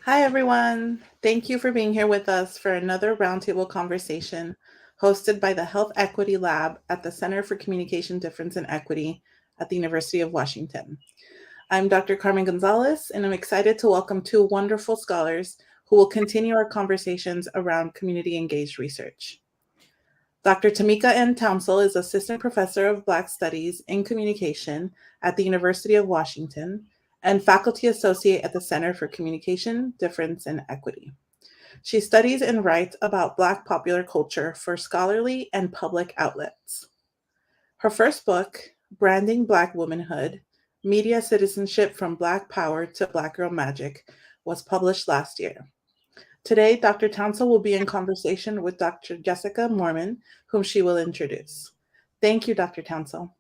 Hi, everyone. Thank you for being here with us for another roundtable conversation hosted by the Health Equity Lab at the Center for Communication Difference and Equity at the University of Washington. I'm Dr. Carmen Gonzalez, and I'm excited to welcome two wonderful scholars who will continue our conversations around community-engaged research. Dr. Timeka N. Tounsel is Assistant Professor of Black Studies in Communication at the University of Washington and Faculty Associate at the Center for Communication, Difference, and Equity. She studies and writes about Black popular culture for scholarly and public outlets. Her first book, Branding Black Womanhood, Media Citizenship from Black Power to Black Girl Magic, was published last year. Today, Dr. Tounsel will be in conversation with Dr. Jessica Moorman, whom she will introduce. Thank you, Dr. Tounsel.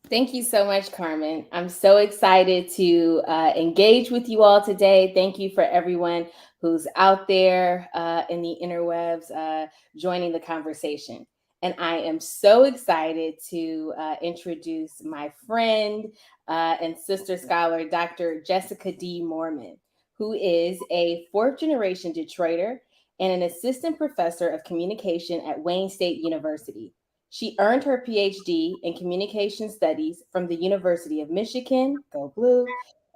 Thank you so much, Carmen. I'm so excited to engage with you all today. Thank you for everyone who's out there in the interwebs joining the conversation. And I am so excited to introduce my friend and sister scholar, Dr. Jessica D. Moorman, who is a fourth-generation Detroiter and an assistant professor of communication at Wayne State University. She earned her PhD in Communication Studies from the University of Michigan, go Blue,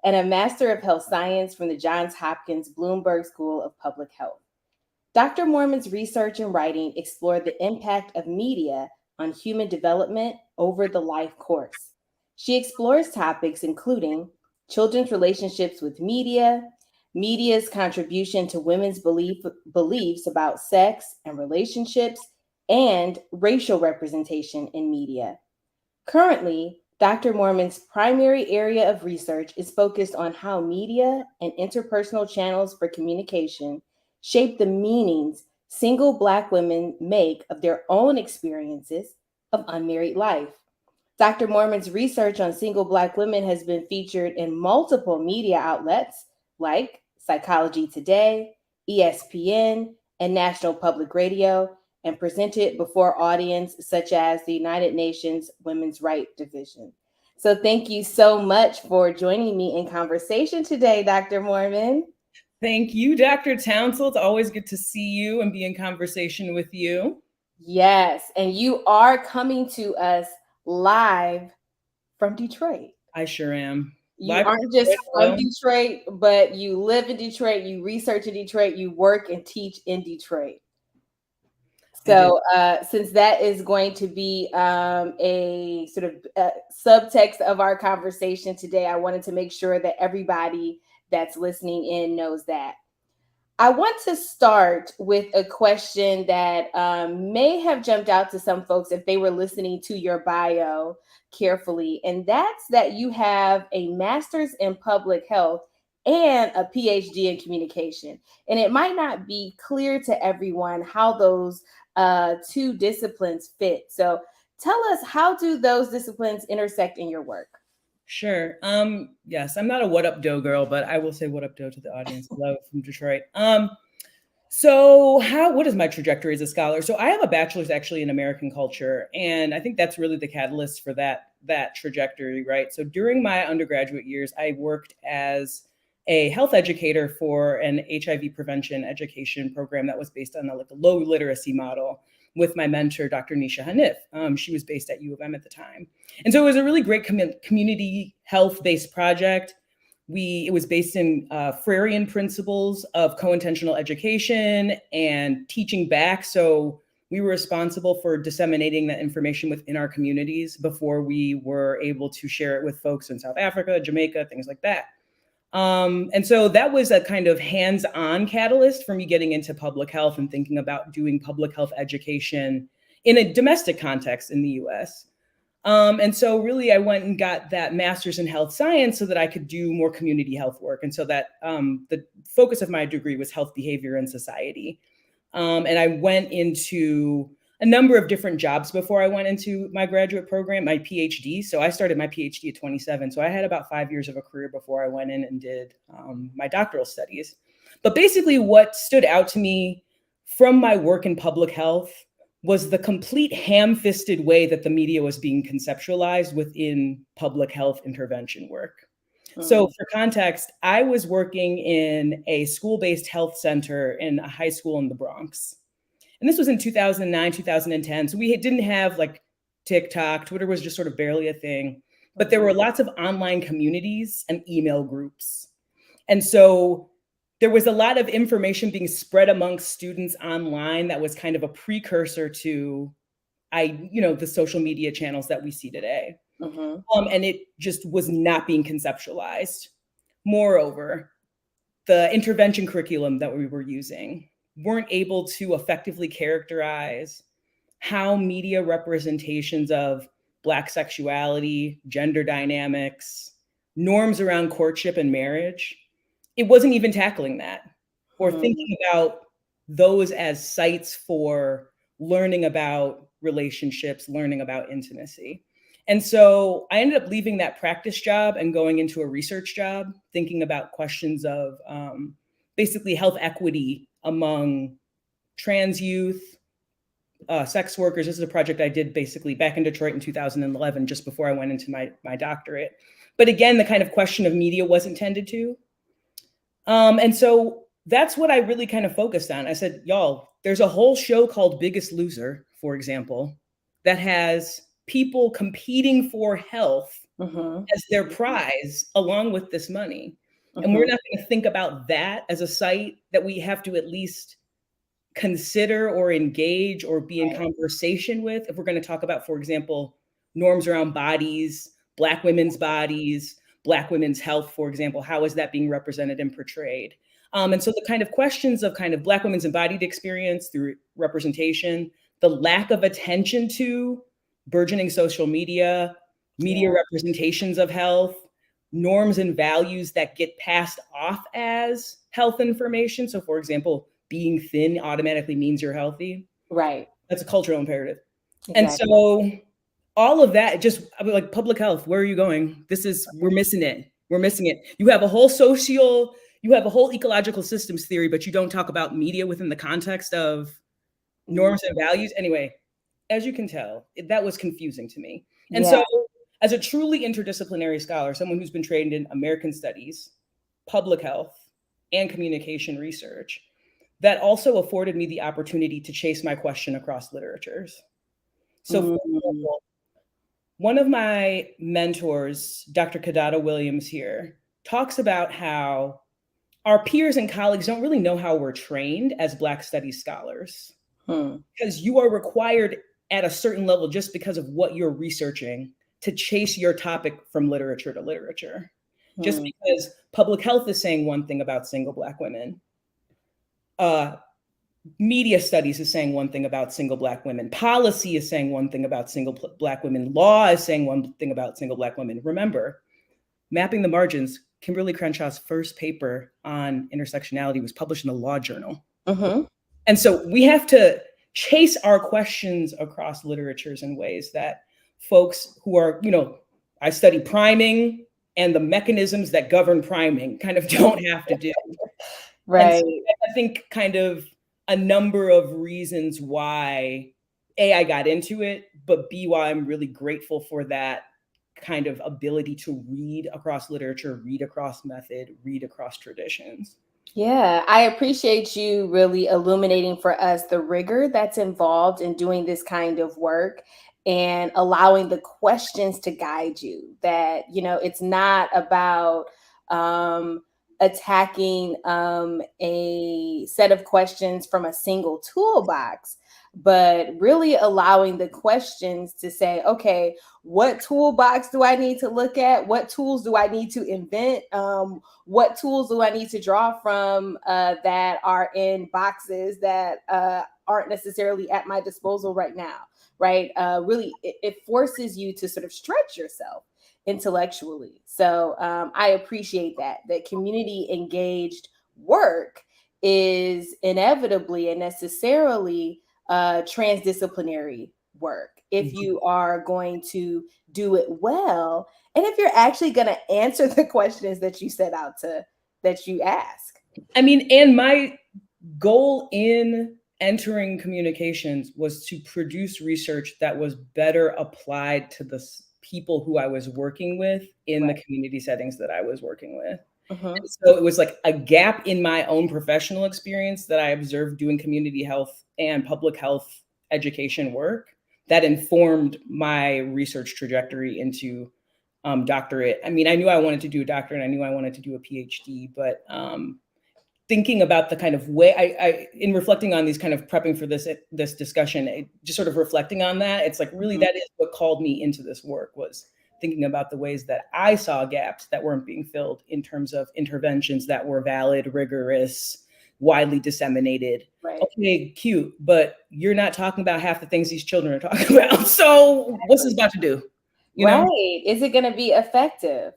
and a Master of Health Science from the Johns Hopkins Bloomberg School of Public Health. Dr. Moorman's research and writing explore the impact of media on human development over the life course. She explores topics including children's relationships with media, media's contribution to women's beliefs about sex and relationships, and racial representation in media. Currently, Dr. Moorman's primary area of research is focused on how media and interpersonal channels for communication shape the meanings single Black women make of their own experiences of unmarried life. Dr. Moorman's research on single Black women has been featured in multiple media outlets like Psychology Today, ESPN, and National Public Radio, and presented before audience such as the United Nations Women's Rights Division. So thank you so much for joining me in conversation today, Dr. Moorman. Thank you, Dr. Tounsel. It's always good to see you and be in conversation with you. Yes, and you are coming to us live from Detroit. I sure am. You aren't just from Detroit, but you live in Detroit, you research in Detroit, you work and teach in Detroit. So since that is going to be a sort of subtext of our conversation today, I wanted to make sure that everybody that's listening in knows that. I want to start with a question that may have jumped out to some folks if they were listening to your bio carefully, and that's that you have a master's in public health and a PhD in communication. And it might not be clear to everyone how those two disciplines fit. So tell us, how do those disciplines intersect in your work? Sure. Yes, I'm not a what up doe girl, but I will say what up doe to the audience. Love from Detroit. So what is my trajectory as a scholar? So I have a bachelor's actually in American culture, and I think that's really the catalyst for that trajectory, right? So during my undergraduate years, I worked as a health educator for an HIV prevention education program that was based on a low literacy model with my mentor, Dr. Nisha Hanif. She was based at U of M at the time. And so it was a really great community health-based project. It was based in Freirean principles of co-intentional education and teaching back. So we were responsible for disseminating that information within our communities before we were able to share it with folks in South Africa, Jamaica, things like that. And so that was a kind of hands-on catalyst for me getting into public health and thinking about doing public health education in a domestic context in the US. And so really I went and got that master's in health science so that I could do more community health work. And so that the focus of my degree was health behavior and society. And I went into a number of different jobs before I went into my graduate program, my PhD. So I started my PhD at 27. So I had about 5 years of a career before I went in and did my doctoral studies. But basically what stood out to me from my work in public health was the complete ham-fisted way that the media was being conceptualized within public health intervention work. So for context, I was working in a school-based health center in a high school in the Bronx. And this was in 2009, 2010. So we didn't have like TikTok. Twitter was just sort of barely a thing. But there were lots of online communities and email groups. And so there was a lot of information being spread amongst students online that was kind of a precursor to the social media channels that we see today. And it just was not being conceptualized. Moreover, the intervention curriculum that we were using weren't able to effectively characterize how media representations of Black sexuality, gender dynamics, norms around courtship and marriage, it wasn't even tackling that or thinking about those as sites for learning about relationships, learning about intimacy. And so I ended up leaving that practice job and going into a research job, thinking about questions of basically health equity among trans youth, sex workers. This is a project I did basically back in Detroit in 2011, just before I went into my doctorate. But again, the kind of question of media wasn't tended to. And so that's what I really kind of focused on. I said, y'all, there's a whole show called Biggest Loser, for example, that has people competing for health as their prize along with this money. And we're not going to think about that as a site that we have to at least consider or engage or be in conversation with if we're going to talk about, for example, norms around bodies, Black women's bodies, Black women's health, for example. How is that being represented and portrayed? And so the kind of questions of kind of Black women's embodied experience through representation, the lack of attention to burgeoning social media, media representations of health, norms and values that get passed off as health information. So for example, being thin automatically means you're healthy. Right. That's a cultural imperative. Exactly. And so all of that, just like public health, where are you going? We're missing it. We're missing it. You have a whole ecological systems theory, but you don't talk about media within the context of norms and values. Anyway, as you can tell, that was confusing to me. And so as a truly interdisciplinary scholar, someone who's been trained in American studies, public health, and communication research, that also afforded me the opportunity to chase my question across literatures. So for example, one of my mentors, Dr. Kadada Williams here, talks about how our peers and colleagues don't really know how we're trained as Black studies scholars. Because you are required at a certain level, just because of what you're researching, to chase your topic from literature to literature. Just because public health is saying one thing about single Black women, media studies is saying one thing about single Black women, policy is saying one thing about single Black women, law is saying one thing about single Black women. Remember, Mapping the Margins, Kimberly Crenshaw's first paper on intersectionality was published in the Law Journal. And so we have to chase our questions across literatures in ways that folks who are, I study priming and the mechanisms that govern priming kind of don't have to do. Right. So I think kind of a number of reasons why A, I got into it, but B, why I'm really grateful for that kind of ability to read across literature, read across method, read across traditions. Yeah, I appreciate you really illuminating for us the rigor that's involved in doing this kind of work and allowing the questions to guide you. That, it's not about attacking a set of questions from a single toolbox, but really allowing the questions to say, okay, what toolbox do I need to look at? What tools do I need to invent? What tools do I need to draw from that are in boxes that aren't necessarily at my disposal right now, right? Really, it forces you to sort of stretch yourself intellectually. So I appreciate that community engaged work is inevitably and necessarily transdisciplinary work if you are going to do it well, and if you're actually going to answer the questions that you set out that you ask. I mean, and my goal in entering communications was to produce research that was better applied to the people who I was working with in the community settings that I was working with. Mm-hmm. So it was like a gap in my own professional experience that I observed doing community health and public health education work that informed my research trajectory into doctorate. I mean, I knew I wanted to do a doctorate and I knew I wanted to do a PhD, but thinking about the kind of way I in reflecting on these kind of prepping for this discussion, just sort of reflecting on that, it's like really that is what called me into this work, was thinking about the ways that I saw gaps that weren't being filled in terms of interventions that were valid, rigorous, widely disseminated. Right. Okay, cute, but you're not talking about half the things these children are talking about. So what's this about to do? You know? Is it going to be effective?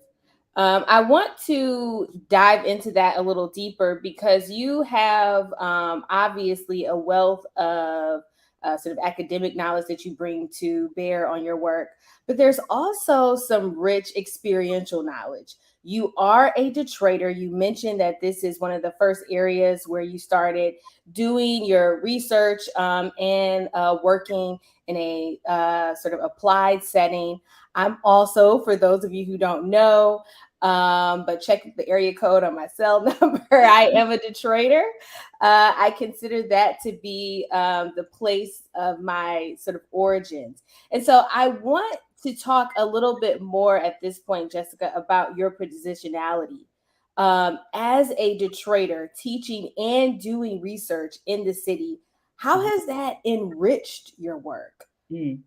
I want to dive into that a little deeper because you have obviously a wealth of sort of academic knowledge that you bring to bear on your work, but there's also some rich experiential knowledge. You are a Detroiter. You mentioned that this is one of the first areas where you started doing your research and working in a sort of applied setting. I'm also, for those of you who don't know, but check the area code on my cell number, I am a Detroiter. I consider that to be the place of my sort of origins. And so I want to talk a little bit more at this point, Jessica, about your positionality. As a Detroiter, teaching and doing research in the city, how has that enriched your work? You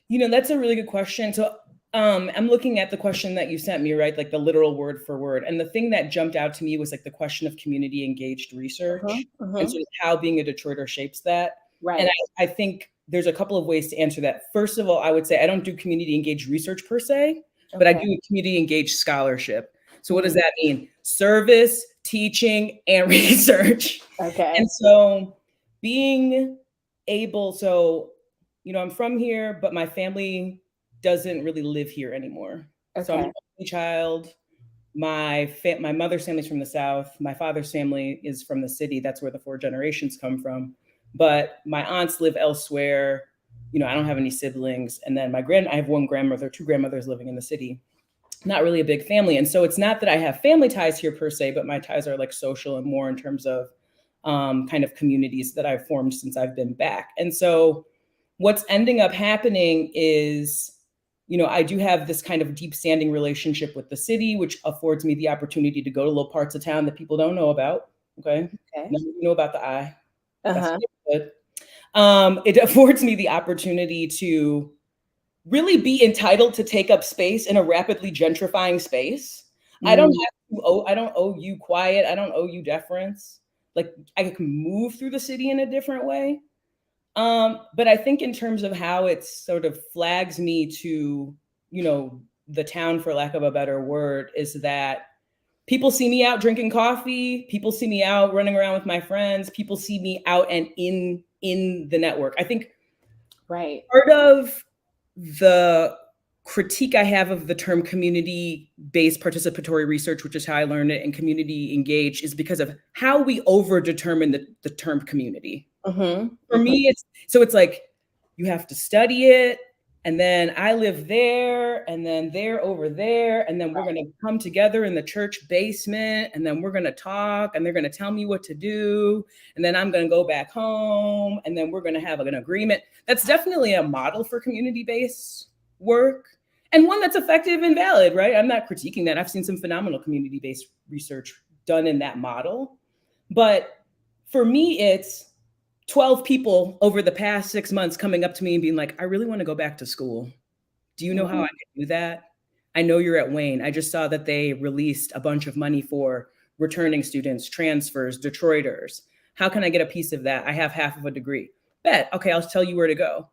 know, that's a really good question. So I'm looking at the question that you sent me, right? Like the literal word for word. And the thing that jumped out to me was like the question of community engaged research and sort of how being a Detroiter shapes that. Right. And I think there's a couple of ways to answer that. First of all, I would say I don't do community engaged research per se, but I do community engaged scholarship. So what does that mean? Service, teaching, and research. Okay. And so being able, so, you know, I'm from here, but my family doesn't really live here anymore. So I'm an only child. My mother's family's from the South. My father's family is from the city. That's where the 4 generations come from. But my aunts live elsewhere. You know, I don't have any siblings. And then I have 1 grandmother, 2 grandmothers living in the city. Not really a big family. And so it's not that I have family ties here per se, but my ties are like social and more in terms of kind of communities that I've formed since I've been back. And so what's ending up happening is, you know, I do have this kind of deep standing relationship with the city, which affords me the opportunity to go to little parts of town that people don't know about. Okay. You know about the eye. That's good. It affords me the opportunity to really be entitled to take up space in a rapidly gentrifying space. I don't owe you quiet. I don't owe you deference. Like I can move through the city in a different way. But I think in terms of how it sort of flags me to, you know, the town, for lack of a better word, is that people see me out drinking coffee. People see me out running around with my friends. People see me out and in the network. I think part of the critique I have of the term community-based participatory research, which is how I learned it, and community engaged, is because of how we over-determine the term community. For me, it's like you have to study it, and then I live there, and then they're over there, and then we're going to come together in the church basement, and then we're going to talk, and they're going to tell me what to do, and then I'm going to go back home, and then we're going to have an agreement. That's definitely a model for community-based work, and one that's effective and valid, right? I'm not critiquing that. I've seen some phenomenal community-based research done in that model, but for me, it's 12 people over the past 6 months coming up to me and being like, I really want to go back to school. Do you know how I can do that? I know you're at Wayne. I just saw that they released a bunch of money for returning students, transfers, Detroiters. How can I get a piece of that? I have half of a degree. Bet. Okay, I'll tell you where to go.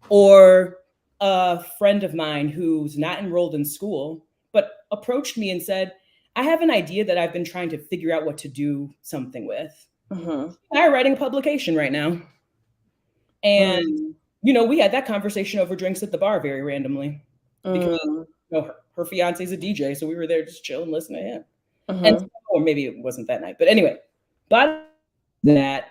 Or a friend of mine who's not enrolled in school, but approached me and said, I have an idea that I've been trying to figure out what to do something with. I'm writing a publication right now. And, you know, we had that conversation over drinks at the bar very randomly because you know, her fiance is a DJ. So we were there just chill and listen to him. And or maybe it wasn't that night. But anyway, but that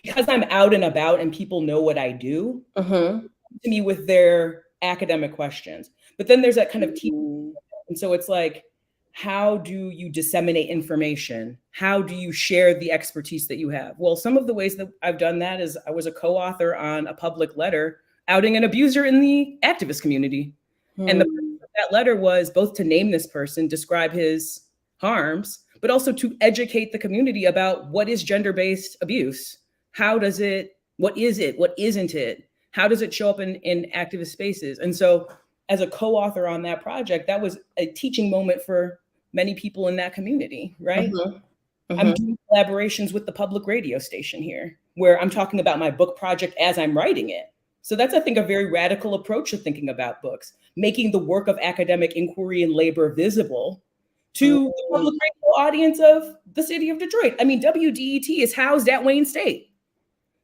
because I'm out and about and people know what I do, to me with their academic questions. But then there's that kind of teaching. And so it's like, how do you disseminate information? How do you share the expertise that you have? Well, some of the ways that I've done that is I was a co-author on a public letter outing an abuser in the activist community. And the purpose of that letter was both to name this person, describe his harms, but also to educate the community about what is gender-based abuse. How does it, what is it, what isn't it? How does it show up in activist spaces? And so as a co-author on that project, that was a teaching moment for many people in that community, right? I'm doing collaborations with the public radio station here, where I'm talking about my book project as I'm writing it. So that's, I think, a very radical approach to thinking about books, making the work of academic inquiry and labor visible to the public radio audience of the city of Detroit. I mean, WDET is housed at Wayne State.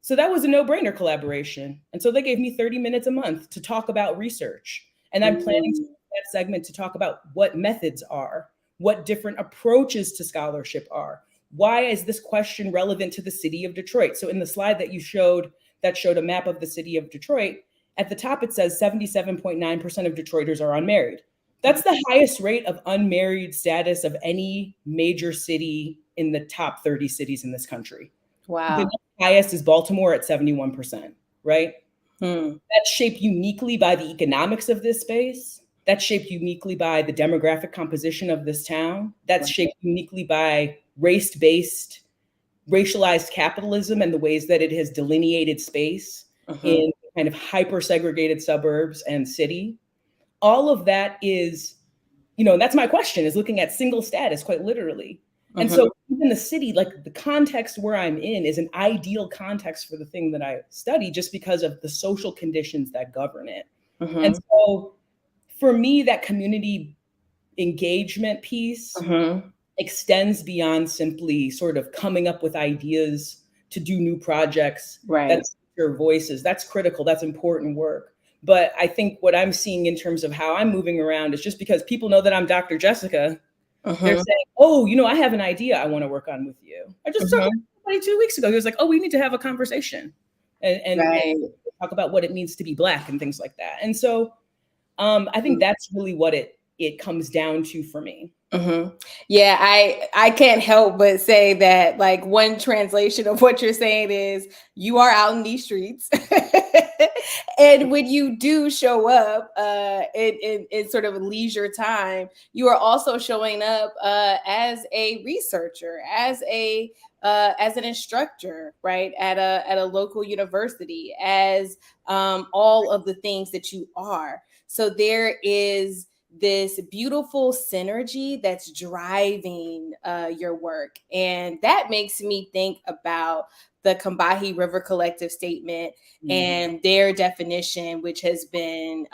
So that was a no-brainer collaboration. And so they gave me 30 minutes a month to talk about research. And I'm planning to use that segment to talk about what methods are, what different approaches to scholarship are. Why is this question relevant to the city of Detroit? So in the slide that you showed, that showed a map of the city of Detroit, at the top it says 77.9% of Detroiters are unmarried. That's the highest rate of unmarried status of any major city in the top 30 cities in this country. Wow. The next highest is Baltimore at 71%, right? That's shaped uniquely by the economics of this space. That's shaped uniquely by the demographic composition of this town. That's shaped uniquely by race-based, racialized capitalism and the ways that it has delineated space in kind of hyper-segregated suburbs and city. All of that is, and that's my question, is looking at single status quite literally. And so even the city, like the context where I'm in is an ideal context for the thing that I study just because of the social conditions that govern it. And so for me, that community engagement piece extends beyond simply sort of coming up with ideas to do new projects. That's your voices. That's critical. That's important work. But I think what I'm seeing in terms of how I'm moving around is just because people know that I'm Dr. Jessica, they're saying, oh, I have an idea I want to work on with you. I just talked to somebody 2 weeks ago. He was like, oh, we need to have a conversation and talk about what it means to be Black and things like that. And so I think that's really what it comes down to for me. Yeah, I can't help but say that like one translation of what you're saying is you are out in these streets. And when you do show up in sort of leisure time, you are also showing up as a researcher, as an instructor, right, at a local university, as all of the things that you are. So there is this beautiful synergy that's driving your work. And that makes me think about the Combahee River Collective statement and their definition, which has been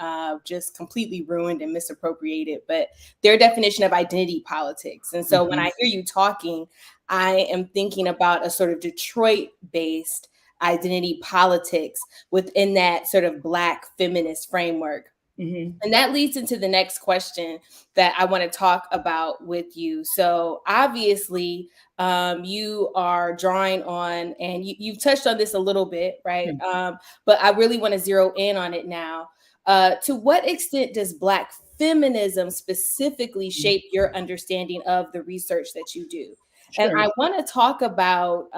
just completely ruined and misappropriated, but their definition of identity politics. And so when I hear you talking, I am thinking about a sort of Detroit-based identity politics within that sort of Black feminist framework. And that leads into the next question that I want to talk about with you. So obviously, you are drawing on, and you've touched on this a little bit, right? But I really want to zero in on it now. To what extent does Black feminism specifically shape your understanding of the research that you do? Sure. And I want to talk about,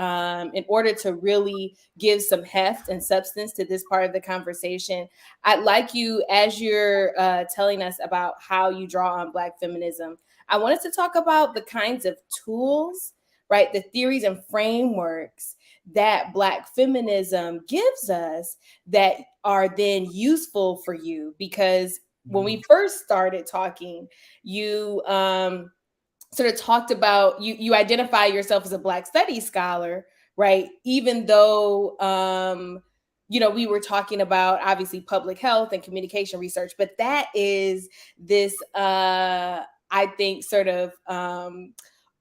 in order to really give some heft and substance to this part of the conversation, I'd like you, as you're telling us about how you draw on Black feminism, I want us to talk about the kinds of tools, right, the theories and frameworks that Black feminism gives us that are then useful for you. Because when we first started talking, you sort of talked about, you identify yourself as a Black studies scholar, right? Even though, we were talking about obviously public health and communication research, but that is this, I think, sort of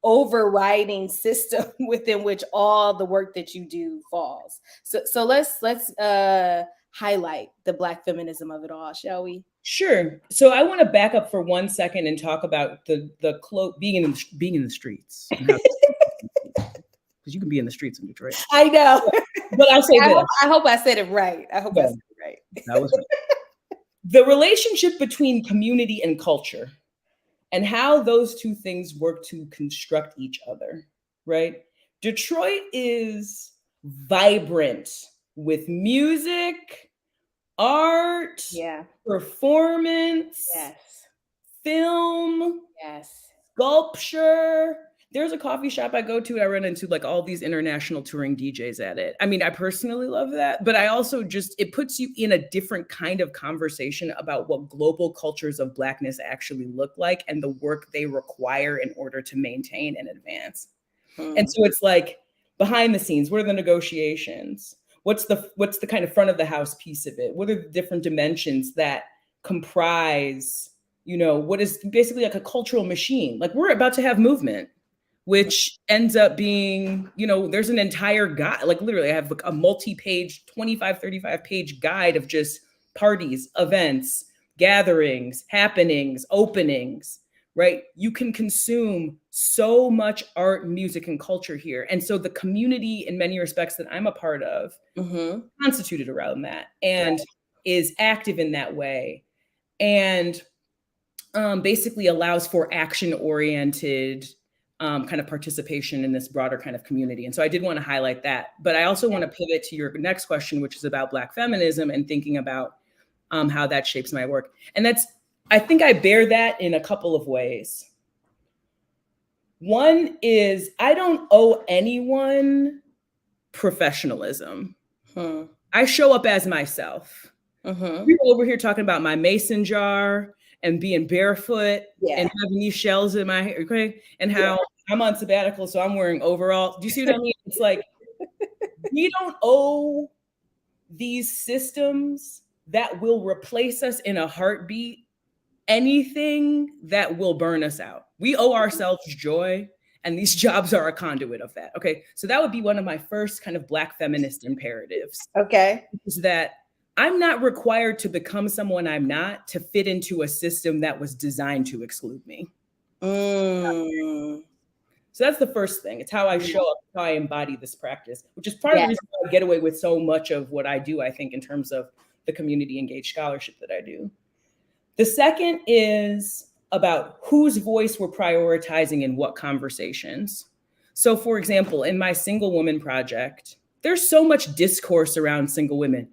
overriding system within which all the work that you do falls. So let's highlight the Black feminism of it all, shall we? Sure. So I want to back up for 1 second and talk about the being in the streets. Because you can be in the streets in Detroit. I know. But I'll say this. I hope I said it right. I hope I said it right. That was right. the relationship between community and culture and how those two things work to construct each other, right? Detroit is vibrant with music, art, Yeah. performance, Yes. film, Yes. sculpture. There's a coffee shop I go to, I run into like all these international touring DJs at it. I mean, I personally love that, but I also it puts you in a different kind of conversation about what global cultures of Blackness actually look like and the work they require in order to maintain and advance. And so it's like behind the scenes, what are the negotiations? What's the kind of front of the house piece of it? What are the different dimensions that comprise, what is basically like a cultural machine? Like we're about to have movement, which ends up being, there's an entire guide, like literally I have a multi-page, 25, 35 page guide of just parties, events, gatherings, happenings, openings, right? You can consume so much art, music, and culture here. And so the community in many respects that I'm a part of constituted around that and is active in that way. And basically allows for action-oriented kind of participation in this broader kind of community. And so I did want to highlight that. But I also want to pivot to your next question, which is about Black feminism and thinking about how that shapes my work. And I think I bear that in a couple of ways. One is I don't owe anyone professionalism. I show up as myself. We're over here talking about my mason jar and being barefoot and having these shells in my hair, okay? And how I'm on sabbatical, so I'm wearing overalls. Do you see what I mean? It's like, we don't owe these systems that will replace us in a heartbeat anything that will burn us out. We owe ourselves joy, and these jobs are a conduit of that, okay? So that would be one of my first kind of Black feminist imperatives. Okay. Is that I'm not required to become someone I'm not to fit into a system that was designed to exclude me. So that's the first thing. It's how I show up, how I embody this practice, which is part of the reason why I get away with so much of what I do, I think, in terms of the community engaged scholarship that I do. The second is about whose voice we're prioritizing in what conversations. So for example, in my Single Woman project, there's so much discourse around single women.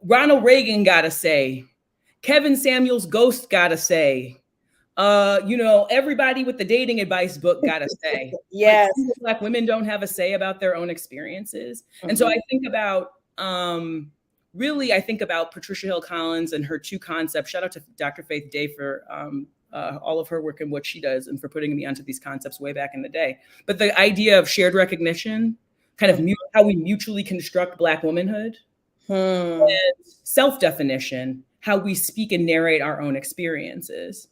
Ronald Reagan got to say, Kevin Samuel's ghost got to say, everybody with the dating advice book got to say. Yes. Black women don't have a say about their own experiences. And so I think about, I think about Patricia Hill Collins and her two concepts. Shout out to Dr. Faith Day for all of her work and what she does and for putting me onto these concepts way back in the day. But the idea of shared recognition, kind of how we mutually construct Black womanhood, and self-definition, how we speak and narrate our own experiences.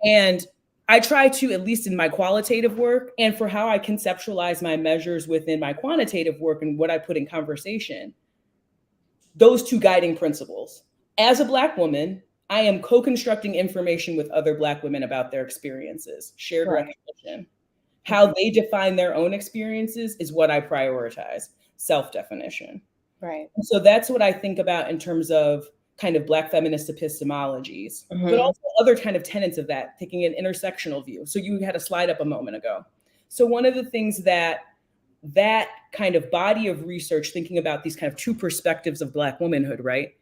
And I try to, at least in my qualitative work and for how I conceptualize my measures within my quantitative work and what I put in conversation, those two guiding principles. As a Black woman, I am co-constructing information with other Black women about their experiences, shared recognition. How they define their own experiences is what I prioritize, self-definition. Right. And so that's what I think about in terms of kind of Black feminist epistemologies, but also other kind of tenets of that, taking an intersectional view. So you had a slide up a moment ago. So one of the things that kind of body of research, thinking about these kind of two perspectives of Black womanhood, right?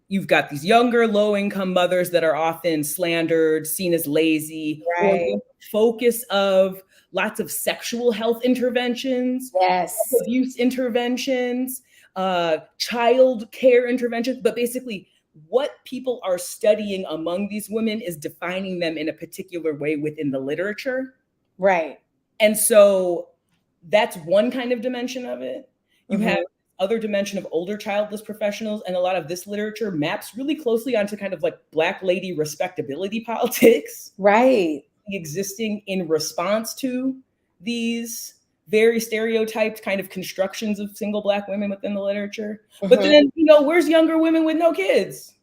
You've got these younger, low-income mothers that are often slandered, seen as lazy, or focus of lots of sexual health interventions, abuse interventions, child care interventions, but basically what people are studying among these women is defining them in a particular way within the literature. Right. And so that's one kind of dimension of it. You have other dimension of older childless professionals, and a lot of this literature maps really closely onto kind of like Black lady respectability politics. Right. Existing in response to these very stereotyped kind of constructions of single Black women within the literature. But then, where's younger women with no kids?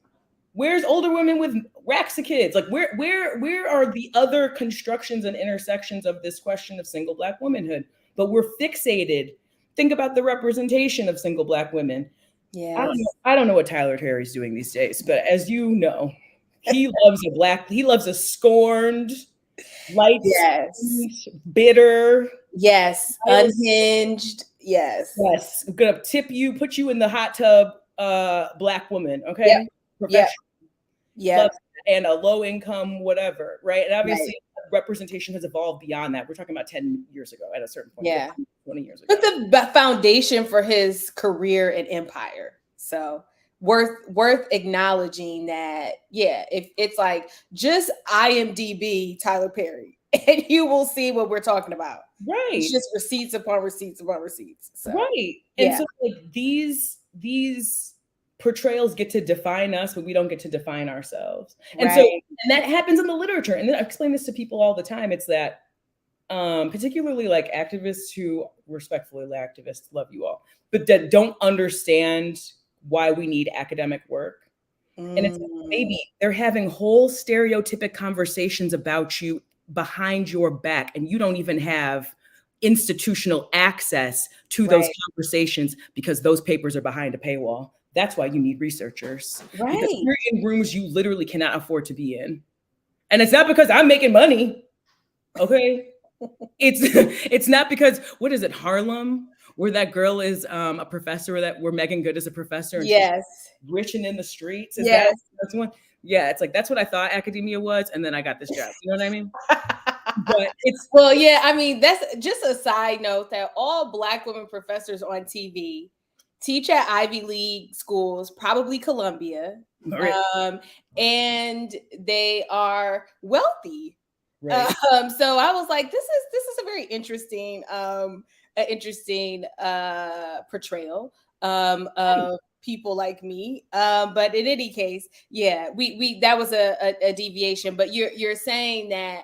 Where's older women with racks of kids? Like where are the other constructions and intersections of this question of single Black womanhood? But we're fixated. Think about the representation of single Black women. Yeah. I don't know what Tyler Perry's doing these days, but as you know, he loves a scorned, light, Yes. bitter, Yes. Unhinged. Yes. yes, gonna tip you, put you in the hot tub, Black woman, Yep. okay, professional, Yep. loves, and a low income, whatever, right? And obviously, Right. representation has evolved beyond that. We're talking about 10 years ago at a certain point, Yeah. 20 years ago. But the foundation for his career and empire. So worth acknowledging that. Yeah, if it's like just IMDb Tyler Perry, and you will see what we're talking about. Right. It's just receipts upon receipts upon receipts. So, right. Yeah. And so like these portrayals get to define us, but we don't get to define ourselves. And so, and that happens in the literature. And then I explain this to people all the time. It's that particularly like activists who respectfully activists, love you all, but that don't understand why we need academic work. And it's like, maybe they're having whole stereotypic conversations about you behind your back, and you don't even have institutional access to those conversations because those papers are behind a paywall. That's why you need researchers. Because you're in rooms you literally cannot afford to be in. And it's not because I'm making money. Okay. It's not because, what is it, Harlem, where that girl is a professor, where Megan Good is a professor and she's rich and in the streets. Is that's one? Yeah, it's like that's what I thought academia was, and then I got this job. You know what I mean? But it's I mean, that's just a side note that all Black women professors on TV teach at Ivy League schools, probably Columbia, and they are wealthy. Right. So I was like, this is a very interesting portrayal of people like me. But in any case, yeah, we that was a deviation. But you're saying that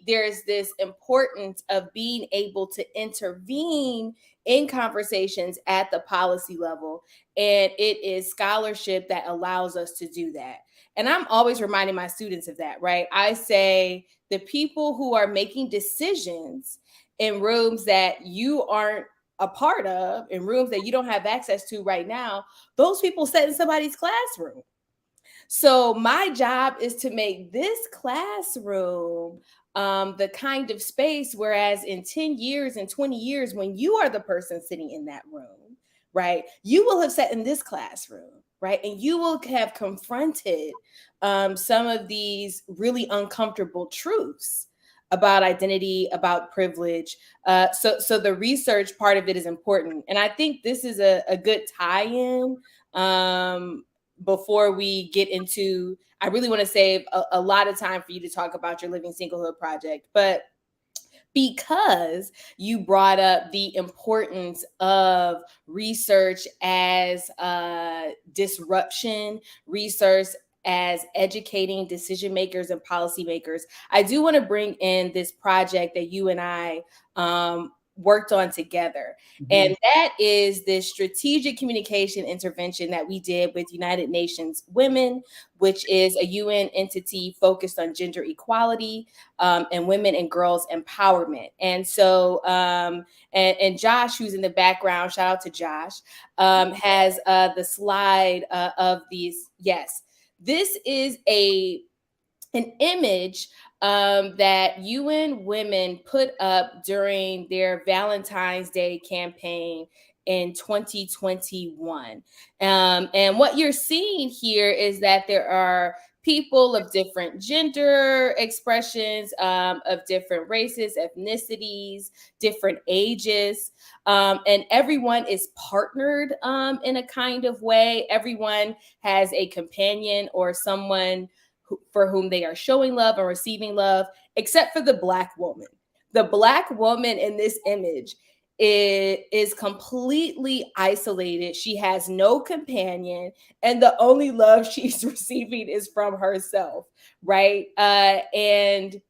there's this importance of being able to intervene in conversations at the policy level, and it is scholarship that allows us to do that. And I'm always reminding my students of that, right? I say the people who are making decisions in rooms that you aren't a part of, in rooms that you don't have access to right now, those people sit in somebody's classroom. So my job is to make this classroom the kind of space, whereas in 10 years and 20 years, when you are the person sitting in that room, right, you will have sat in this classroom, right, and you will have confronted some of these really uncomfortable truths about identity, about privilege. So the research part of it is important. And I think this is a good tie-in before we get into, I really want to save a lot of time for you to talk about your Living Singlehood project, but because you brought up the importance of research as disruption, research as educating decision makers and policymakers, I do want to bring in this project that you and I worked on together. And that is this strategic communication intervention that we did with United Nations Women, which is a UN entity focused on gender equality and women and girls empowerment. And so, and Josh, who's in the background, shout out to Josh, has the slide of these. Yes, this is an image that UN Women put up during their Valentine's Day campaign in 2021. And what you're seeing here is that there are people of different gender expressions, of different races, ethnicities, different ages, and everyone is partnered in a kind of way. Everyone has a companion or someone for whom they are showing love or receiving love, except for the Black woman. The Black woman in this image is completely isolated. She has no companion, and the only love she's receiving is from herself, right? And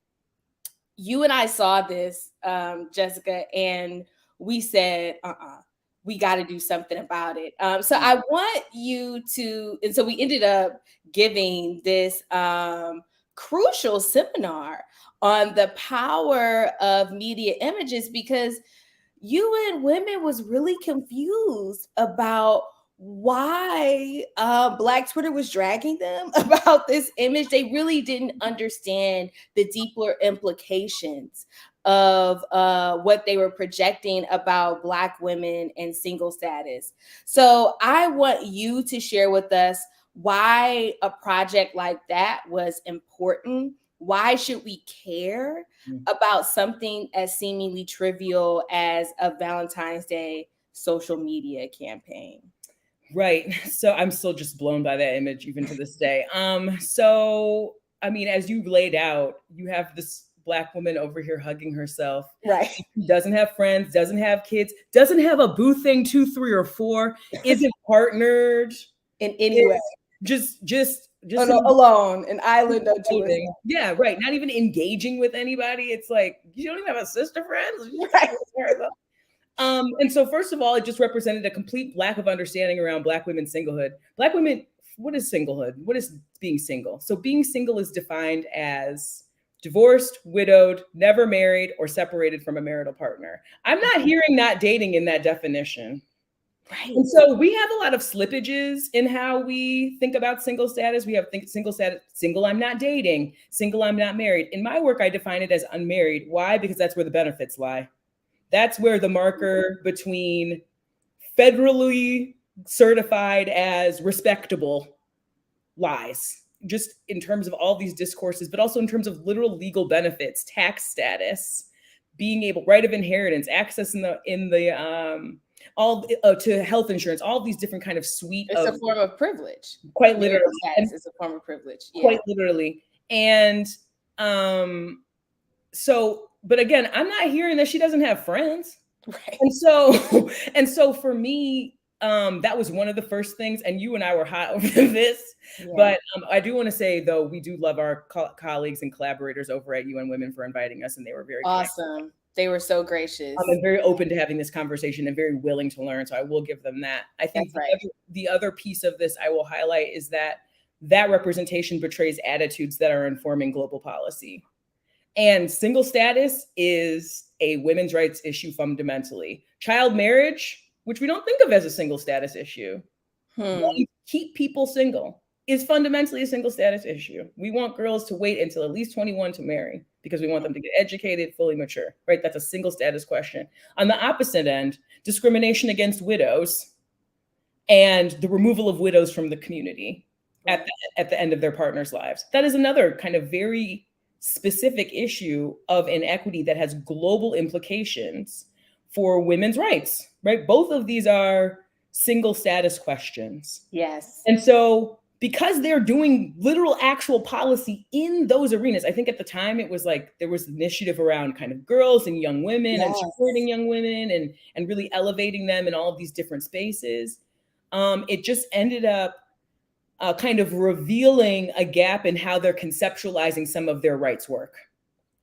you and I saw this, Jessica, and we said, we got to do something about it. So I want you to, and so we ended up giving this crucial seminar on the power of media images, because UN Women was really confused about why Black Twitter was dragging them about this image. They really didn't understand the deeper implications of what they were projecting about Black women and single status. So I want you to share with us why a project like that was important. Why should we care about something as seemingly trivial as a Valentine's Day social media campaign? Right. So I'm still just blown by that image even to this day. So I mean, as you laid out, you have this Black woman over here hugging herself. Right. Doesn't have friends, doesn't have kids, doesn't have a boo thing 2, 3, or 4, isn't partnered in any way. Just alone, an island unto herself. Yeah, right. Not even engaging with anybody. It's like, you don't even have a sister friend. Right. And so first of all, it just represented a complete lack of understanding around Black women's singlehood. Black women, what is singlehood? What is being single? So being single is defined as divorced, widowed, never married, or separated from a marital partner. I'm not hearing not dating in that definition. Right. And so we have a lot of slippages in how we think about single status. We have single status, single I'm not dating, single I'm not married. In my work, I define it as unmarried. Why? Because that's where the benefits lie. That's where the marker between federally certified as respectable lies, just in terms of all these discourses, but also in terms of literal legal benefits, tax status, being able, right of inheritance, access to health insurance, all these different kind of suite. It's a form of privilege. Quite literally. It's a form of privilege. Yeah. Quite literally. And so, but again, I'm not hearing that she doesn't have friends. Right. And so for me, that was one of the first things, and you and I were hot over this. Yeah. But I do want to say, though, we do love our colleagues and collaborators over at UN Women for inviting us, and they were very awesome. Kind. They were so gracious. I'm very open to having this conversation and very willing to learn. So I will give them that. I think the other piece of this I will highlight is that representation betrays attitudes that are informing global policy. And single status is a women's rights issue fundamentally. Child marriage, which we don't think of as a single status issue, keep people single, is fundamentally a single status issue. We want girls to wait until at least 21 to marry because we want them to get educated, fully mature, right? That's a single status question. On the opposite end, discrimination against widows and the removal of widows from the community at the end of their partner's lives. That is another kind of very specific issue of inequity that has global implications for women's rights, right? Both of these are single status questions. Yes. And so because they're doing literal actual policy in those arenas, I think at the time it was like there was initiative around kind of girls and young women and supporting young women and really elevating them in all of these different spaces. It just ended up kind of revealing a gap in how they're conceptualizing some of their rights work.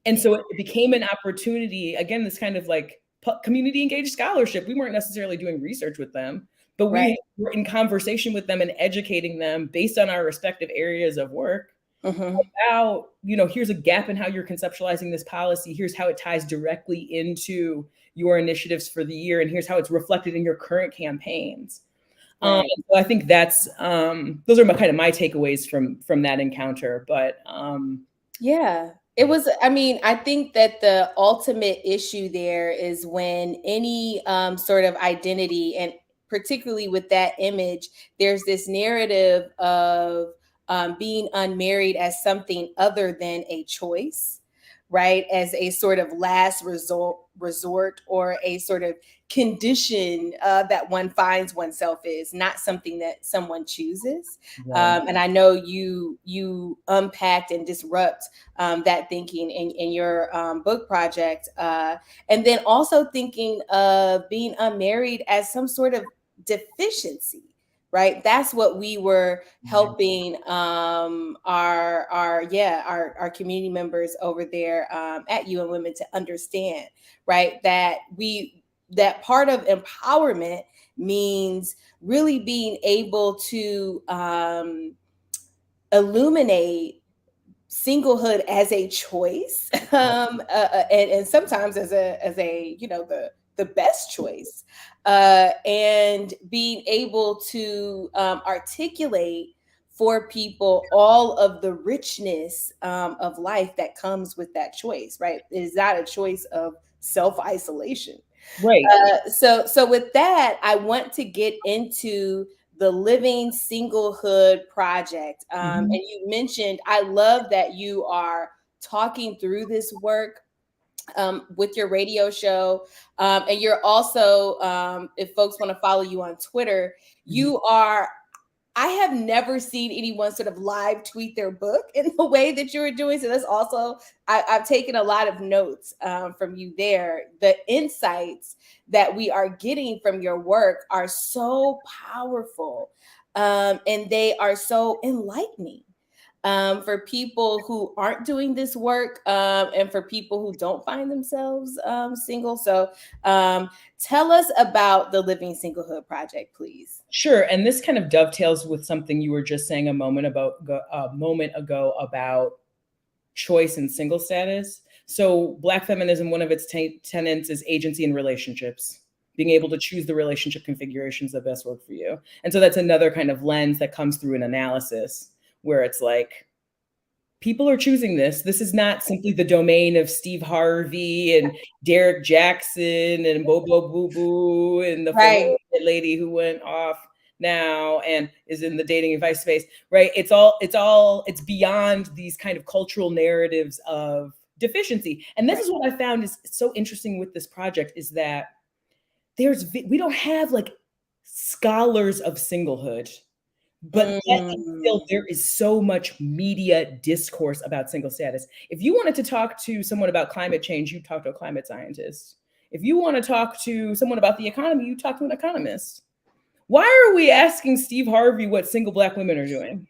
And so it became an opportunity, again, this kind of like community engaged scholarship. We weren't necessarily doing research with them, but we were in conversation with them and educating them based on our respective areas of work about, here's a gap in how you're conceptualizing this policy. Here's how it ties directly into your initiatives for the year. And here's how it's reflected in your current campaigns. So I think that's those are kind of my takeaways from that encounter. But it was, I think that the ultimate issue there is when any sort of identity, and particularly with that image, there's this narrative of being unmarried as something other than a choice, right? As a sort of last resort or a sort of condition that one finds oneself is, not something that someone chooses. And I know you unpacked and disrupt that thinking in your book project. And then also thinking of being unmarried as some sort of deficiency, right? That's what we were helping our community members over there at UN Women to understand, right? That part of empowerment means really being able to illuminate singlehood as a choice, and sometimes as a the the best choice, and being able to articulate for people all of the richness of life that comes with that choice, right? It is not a choice of self-isolation. Right. So with that, I want to get into the Living Singlehood Project. And you mentioned, I love that you are talking through this work with your radio show. And you're also, if folks want to follow you on Twitter, you are, I have never seen anyone sort of live tweet their book in the way that you were doing. So that's also, I've taken a lot of notes from you there. The insights that we are getting from your work are so powerful, and they are so enlightening. For people who aren't doing this work, and for people who don't find themselves single. So tell us about the Living Singlehood Project, please. Sure. And this kind of dovetails with something you were just saying a moment ago about choice and single status. So Black feminism, one of its tenets is agency in relationships, being able to choose the relationship configurations that best work for you. And so that's another kind of lens that comes through an analysis where it's like, people are choosing this. This is not simply the domain of Steve Harvey and Derek Jackson and Bobo Boo Boo and the lady who went off now and is in the dating advice space, right? It's beyond these kind of cultural narratives of deficiency. And this is what I found is so interesting with this project is that we don't have like scholars of singlehood. But still, there is so much media discourse about single status. If you wanted to talk to someone about climate change, you talk to a climate scientist. If you want to talk to someone about the economy, you talk to an economist. Why are we asking Steve Harvey what single Black women are doing?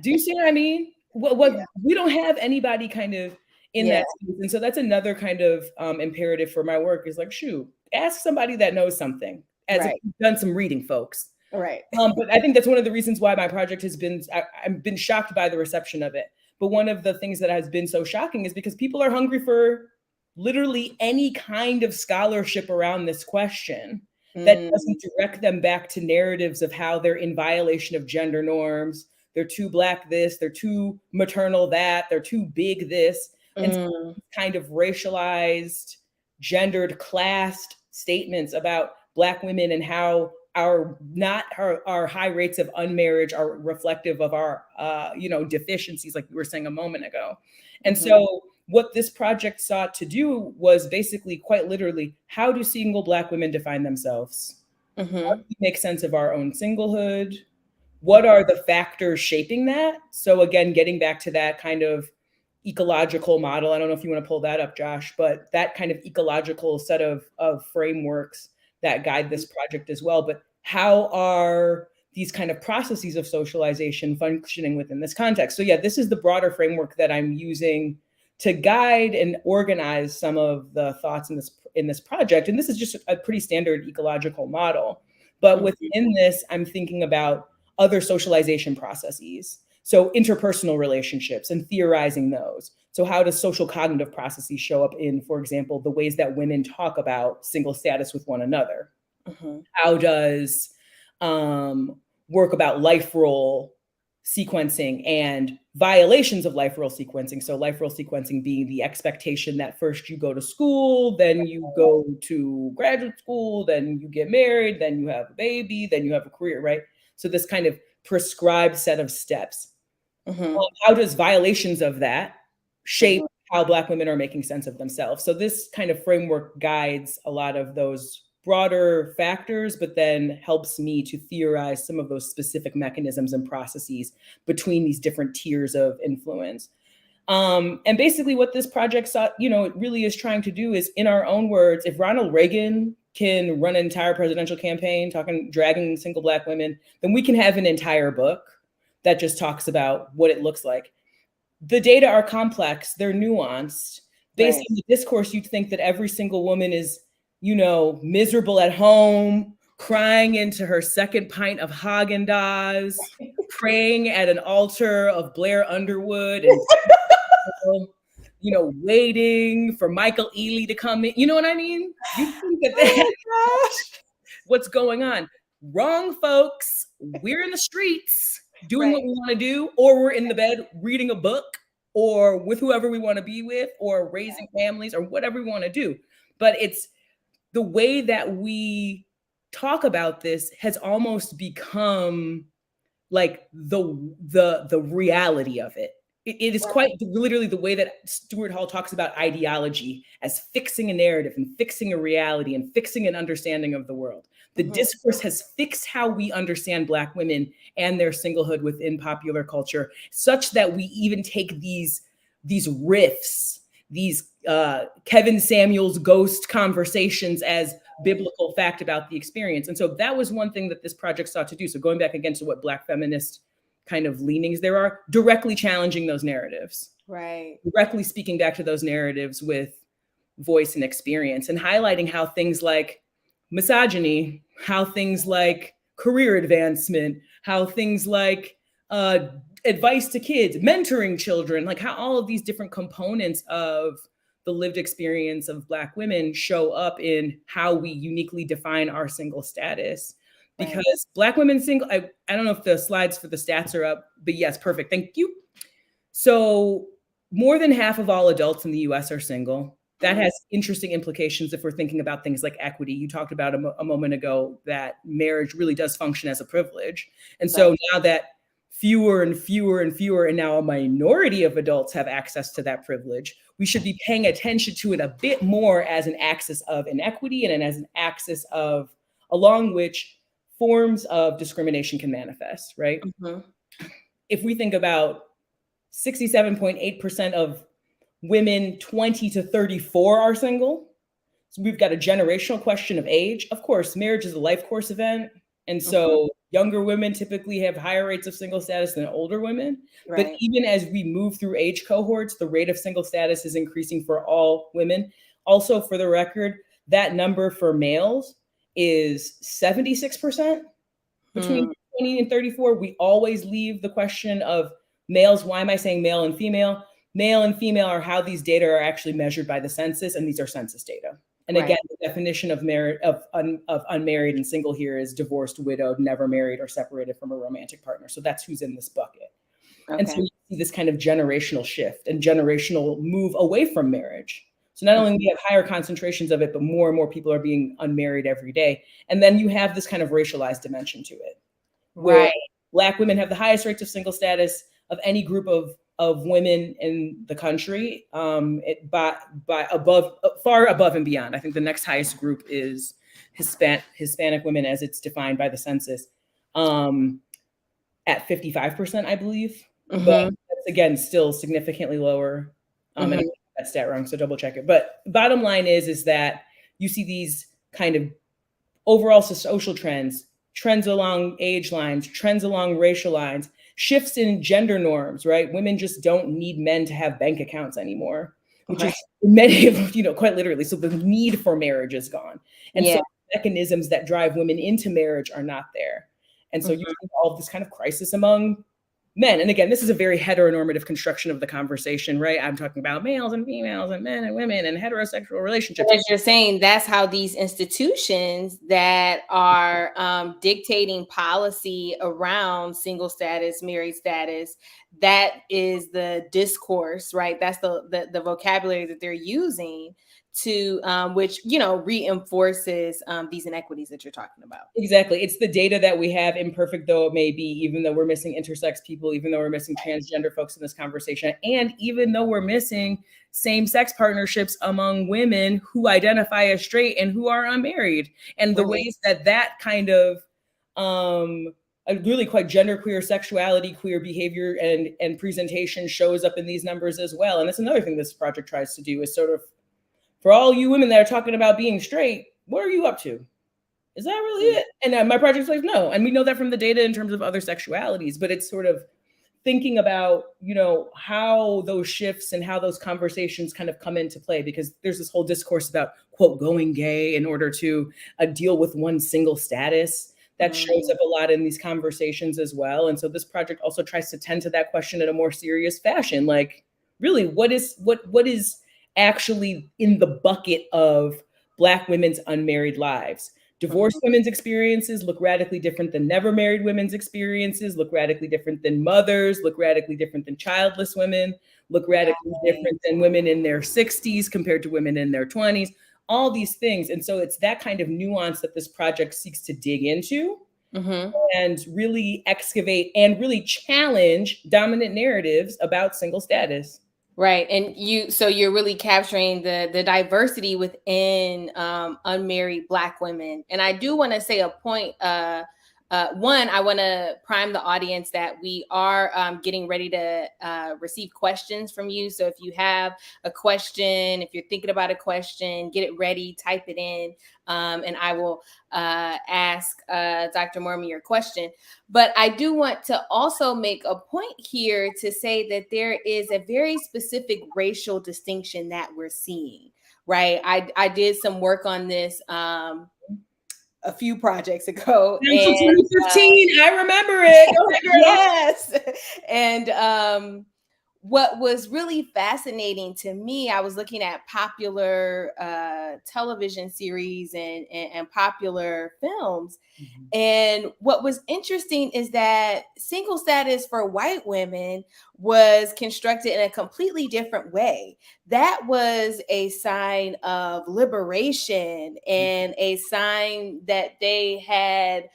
Do you see what I mean? We don't have anybody kind of in that space. And so that's another kind of imperative for my work is like, shoot, ask somebody that knows something as if you've done some reading, folks. Right. But I think that's one of the reasons why my project has been, I've been shocked by the reception of it. But one of the things that has been so shocking is because people are hungry for literally any kind of scholarship around this question that doesn't direct them back to narratives of how they're in violation of gender norms. They're too Black this, they're too maternal that, they're too big this. And so kind of racialized, gendered, classed statements about Black women and how our high rates of unmarriage are reflective of our deficiencies, like we were saying a moment ago. And so what this project sought to do was basically quite literally, how do single Black women define themselves? How do we make sense of our own singlehood? What are the factors shaping that? So again, getting back to that kind of ecological model, I don't know if you want to pull that up, Josh, but that kind of ecological set of frameworks that guide this project as well. But how are these kind of processes of socialization functioning within this context? So yeah, this is the broader framework that I'm using to guide and organize some of the thoughts in this project. And this is just a pretty standard ecological model. But within this, I'm thinking about other socialization processes. So interpersonal relationships and theorizing those. So how does social cognitive processes show up in, for example, the ways that women talk about single status with one another? How does work about life role sequencing and violations of life role sequencing? So life role sequencing being the expectation that first you go to school, then you go to graduate school, then you get married, then you have a baby, then you have a career, right? So this kind of prescribed set of steps. How does violations of that shape how Black women are making sense of themselves? So this kind of framework guides a lot of those broader factors, but then helps me to theorize some of those specific mechanisms and processes between these different tiers of influence. And basically what this project it really is trying to do is, in our own words, if Ronald Reagan can run an entire presidential campaign dragging single Black women, then we can have an entire book that just talks about what it looks like. The data are complex, they're nuanced. Based on the discourse, you'd think that every single woman is, miserable at home, crying into her second pint of Haagen-Dazs, praying at an altar of Blair Underwood and waiting for Michael Ealy to come in. You know what I mean? You think that that's what's going on. Wrong, folks. We're in the streets doing what we want to do, or we're in the bed reading a book, or with whoever we want to be with, or raising families, or whatever we want to do. But it's the way that we talk about this has almost become like the reality of it. It is quite literally the way that Stuart Hall talks about ideology as fixing a narrative and fixing a reality and fixing an understanding of the world. The discourse has fixed how we understand Black women and their singlehood within popular culture, such that we even take these riffs, these Kevin Samuels ghost conversations as biblical fact about the experience. And so that was one thing that this project sought to do. So going back again to what Black feminist kind of leanings there are, directly challenging those narratives, right? Directly speaking back to those narratives with voice and experience, and highlighting how things like misogyny, how things like career advancement, how things like advice to kids, mentoring children, like how all of these different components of the lived experience of Black women show up in how we uniquely define our single status. Because Black women single, I don't know if the slides for the stats are up, but yes, perfect, thank you. So more than half of all adults in the US are single. That has interesting implications if we're thinking about things like equity. You talked about a moment ago that marriage really does function as a privilege. And so now that fewer and fewer and fewer, and now a minority of adults have access to that privilege, we should be paying attention to it a bit more as an axis of inequity and as an axis of along which forms of discrimination can manifest, right? If we think about 67.8% of women 20 to 34 are single. So we've got a generational question of age. Of course, marriage is a life course event. And so younger women typically have higher rates of single status than older women. But even as we move through age cohorts, the rate of single status is increasing for all women. Also, for the record, that number for males is 76% between 20 and 34. We always leave the question of males. Why am I saying male and female? Male and female are how these data are actually measured by the census, and these are census data. And again, the definition of unmarried and single here is divorced, widowed, never married, or separated from a romantic partner. So that's who's in this bucket. And so you see this kind of generational shift and generational move away from marriage. So not only do we have higher concentrations of it, but more and more people are being unmarried every day. And then you have this kind of racialized dimension to it, where Black women have the highest rates of single status of any group of women in the country, by above, far above and beyond. I think the next highest group is Hispanic women, as it's defined by the census, at 55%, I believe. But that's, again, still significantly lower. And I got that stat wrong, so double check it. But bottom line is that you see these kind of overall social trends along age lines, trends along racial lines, shifts in gender norms, right? Women just don't need men to have bank accounts anymore, which is many of, quite literally. So the need for marriage is gone. And so mechanisms that drive women into marriage are not there. And so you see all of this kind of crisis among men. And again, this is a very heteronormative construction of the conversation, right? I'm talking about males and females and men and women and heterosexual relationships. As you're saying, that's how these institutions that are dictating policy around single status, married status, that is the discourse, right? That's the vocabulary that they're using to which reinforces these inequities that you're talking about. Exactly. It's the data that we have, imperfect though it may be, even though we're missing intersex people, even though we're missing transgender folks in this conversation, and even though we're missing same-sex partnerships among women who identify as straight and who are unmarried, and the ways that kind of a really quite genderqueer sexuality, queer behavior and presentation shows up in these numbers as well. And that's another thing this project tries to do, is sort of, for all you women that are talking about being straight, what are you up to? Is that really it? And my project's like, no. And we know that from the data in terms of other sexualities, but it's sort of thinking about, how those shifts and how those conversations kind of come into play, because there's this whole discourse about, quote, going gay in order to deal with one single status that shows up a lot in these conversations as well. And so this project also tries to tend to that question in a more serious fashion. Like, really what is actually in the bucket of Black women's unmarried lives. Divorced women's experiences look radically different than never married women's experiences, look radically different than mothers, look radically different than childless women, look radically different than women in their 60s compared to women in their 20s, all these things. And so it's that kind of nuance that this project seeks to dig into and really excavate and really challenge dominant narratives about single status. Right. And so you're really capturing the diversity within unmarried Black women. And I do want to say a point. One, I want to prime the audience that we are getting ready to receive questions from you. So if you have a question, if you're thinking about a question, get it ready, type it in, and I will ask Dr. Moorman your question. But I do want to also make a point here to say that there is a very specific racial distinction that we're seeing, right? I did some work on this a few projects ago. Until 2015, I remember it. Go ahead, girl. Yes. And what was really fascinating to me, I was looking at popular television series and popular films. And what was interesting is that single status for white women was constructed in a completely different way. That was a sign of liberation and a sign that they had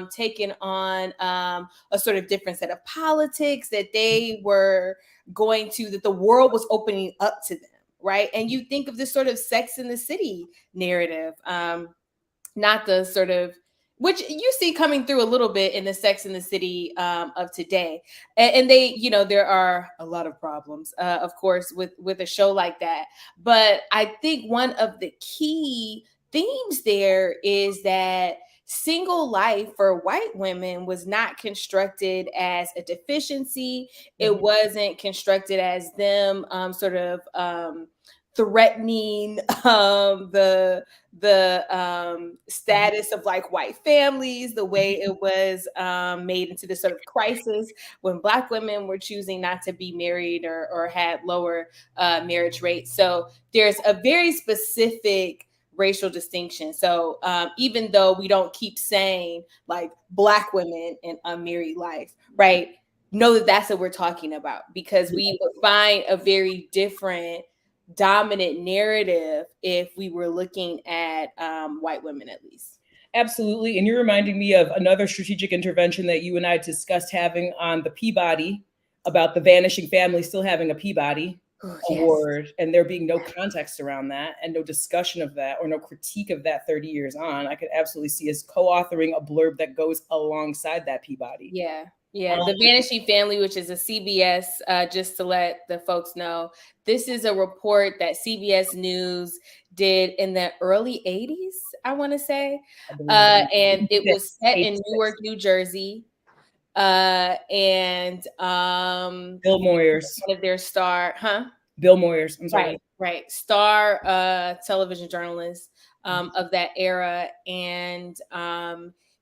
taken on a sort of different set of politics, that they were that the world was opening up to them, right? And you think of this sort of Sex in the City narrative, not the sort of, which you see coming through a little bit in the Sex in the City of today. And they, there are a lot of problems, of course, with a show like that. But I think one of the key themes there is that single life for white women was not constructed as a deficiency. It wasn't constructed as them sort of threatening the status of like white families, the way it was made into this sort of crisis when Black women were choosing not to be married or had lower marriage rates. So there's a very specific racial distinction. So even though we don't keep saying like Black women in unmarried life, right? Know that that's what we're talking about, because we would find a very different dominant narrative if we were looking at white women, at least. Absolutely. And you're reminding me of another strategic intervention that you and I discussed having on the Peabody about the vanishing family still having a Peabody award, and there being no context around that and no discussion of that or no critique of that 30 years on. I could absolutely see us co-authoring a blurb that goes alongside that Peabody. Yeah. The Vanishing Family, which is a CBS, just to let the folks know, this is a report that CBS News did in the early 80s, I want to say. And it was set in Newark, New Jersey. And Bill Moyers, one of their star, Bill Moyers, I'm sorry. Right. Star television journalist of that era. And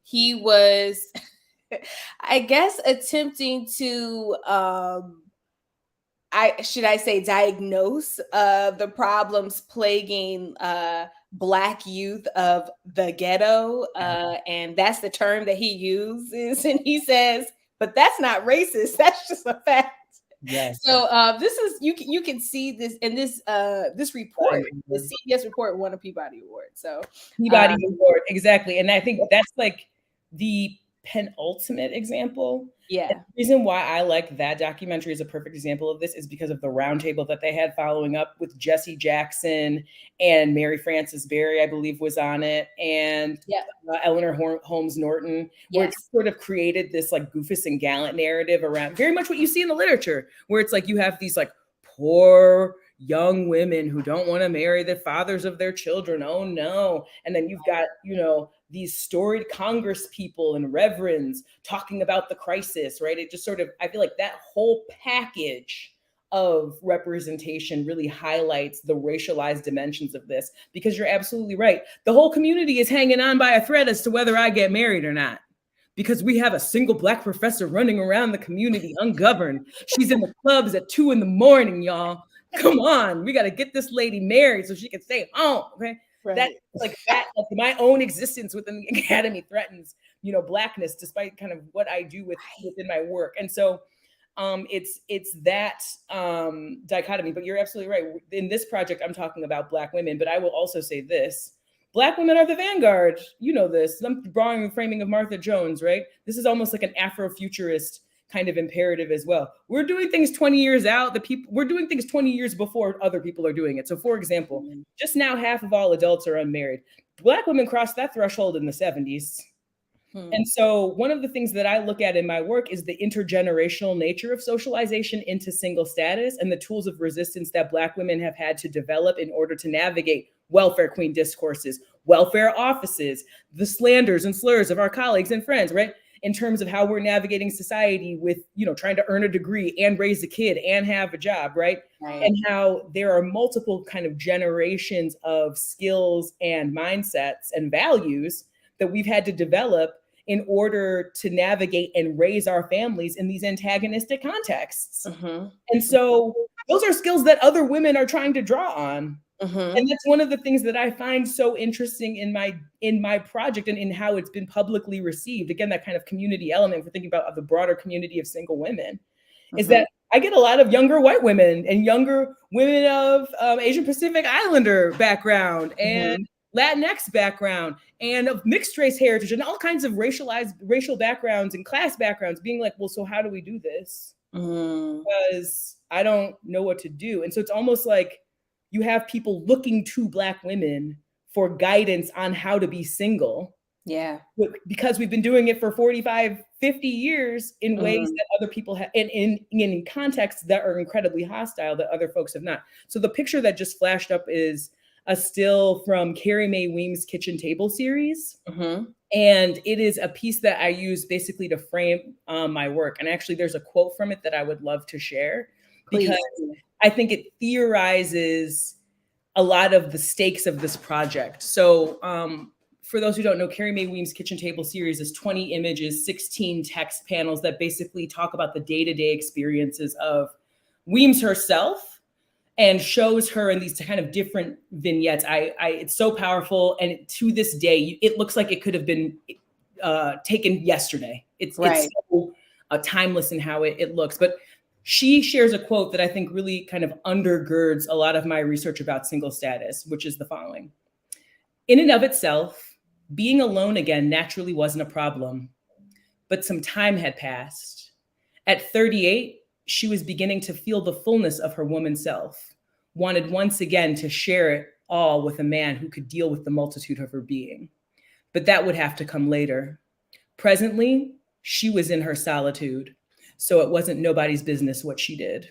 he was, I guess, attempting to, diagnose the problems plaguing Black youth of the ghetto. And that's the term that he uses. And he says, but that's not racist. That's just a fact. Yes. So this is, you can see this in this report. The CBS report won a Peabody Award. So Peabody Award, exactly. And I think that's like the penultimate example. Yeah. And the reason why I like that documentary as a perfect example of this is because of the roundtable that they had following up with Jesse Jackson and Mary Frances Berry, I believe, was on it, and Eleanor Holmes Norton, where it sort of created this like Goofus and Gallant narrative around very much what you see in the literature, where it's like you have these like poor young women who don't want to marry the fathers of their children. Oh no. And then you've got, these storied Congress people and reverends talking about the crisis, right? It just sort of, I feel like that whole package of representation really highlights the racialized dimensions of this, because you're absolutely right. The whole community is hanging on by a thread as to whether I get married or not, because we have a single Black professor running around the community ungoverned. She's in the clubs at 2 a.m, y'all. Come on, we got to get this lady married so she can stay home. Okay, Right. that like my own existence within the academy threatens, Blackness, despite kind of what I do within my work. And so it's that dichotomy. But you're absolutely right. In this project, I'm talking about Black women, but I will also say this. Black women are the vanguard. You know this. I'm borrowing the framing of Martha Jones, right? This is almost like an Afrofuturist kind of imperative as well. We're doing things 20 years out. We're doing things 20 years before other people are doing it. So for example, just now half of all adults are unmarried. Black women crossed that threshold in the 70s. And so one of the things that I look at in my work is the intergenerational nature of socialization into single status and the tools of resistance that Black women have had to develop in order to navigate welfare queen discourses, welfare offices, the slanders and slurs of our colleagues and friends, right? In terms of how we're navigating society with, trying to earn a degree and raise a kid and have a job, right? And how there are multiple kind of generations of skills and mindsets and values that we've had to develop in order to navigate and raise our families in these antagonistic contexts. And so those are skills that other women are trying to draw on. And that's one of the things that I find so interesting in my project and in how it's been publicly received. Again, that kind of community element, for thinking about the broader community of single women, is that I get a lot of younger white women and younger women of Asian Pacific Islander background and Latinx background and of mixed race heritage and all kinds of racial backgrounds and class backgrounds being like, well, so how do we do this? Because I don't know what to do. And so it's almost like you have people looking to Black women for guidance on how to be single. Yeah. Because we've been doing it for 45, 50 years in ways that other people have, and in contexts that are incredibly hostile that other folks have not. So the picture that just flashed up is a still from Carrie Mae Weems' Kitchen Table series. And it is a piece that I use basically to frame my work. And actually there's a quote from it that I would love to share. Because I think it theorizes a lot of the stakes of this project. So for those who don't know, Carrie Mae Weems' Kitchen Table series is 20 images, 16 text panels that basically talk about the day-to-day experiences of Weems herself and shows her in these kind of different vignettes. It's so powerful. And to this day, it looks like it could have been taken yesterday. It's so timeless in how it looks. But she shares a quote that I think really kind of undergirds a lot of my research about single status, which is the following. In and of itself, being alone again naturally wasn't a problem, but some time had passed. At 38, she was beginning to feel the fullness of her woman self, wanted once again to share it all with a man who could deal with the multitude of her being. But that would have to come later. Presently, she was in her solitude, so it wasn't nobody's business what she did.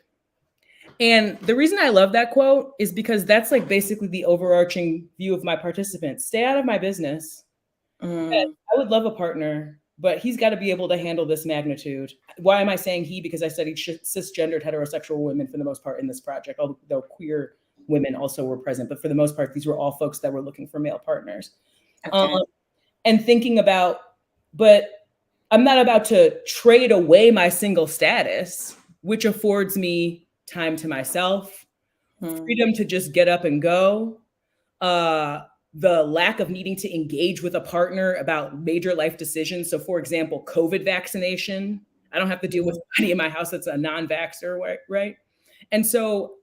And the reason I love that quote is because that's like basically the overarching view of my participants. Stay out of my business. I would love a partner, but he's got to be able to handle this magnitude. Why am I saying he? Because I studied cisgendered heterosexual women for the most part in this project, although queer women also were present. But for the most part, these were all folks that were looking for male partners. And thinking about, but I'm not about to trade away my single status, which affords me time to myself, freedom to just get up and go, the lack of needing to engage with a partner about major life decisions. So for example, COVID vaccination, I don't have to deal with anybody in my house that's a non-vaxxer, right? And so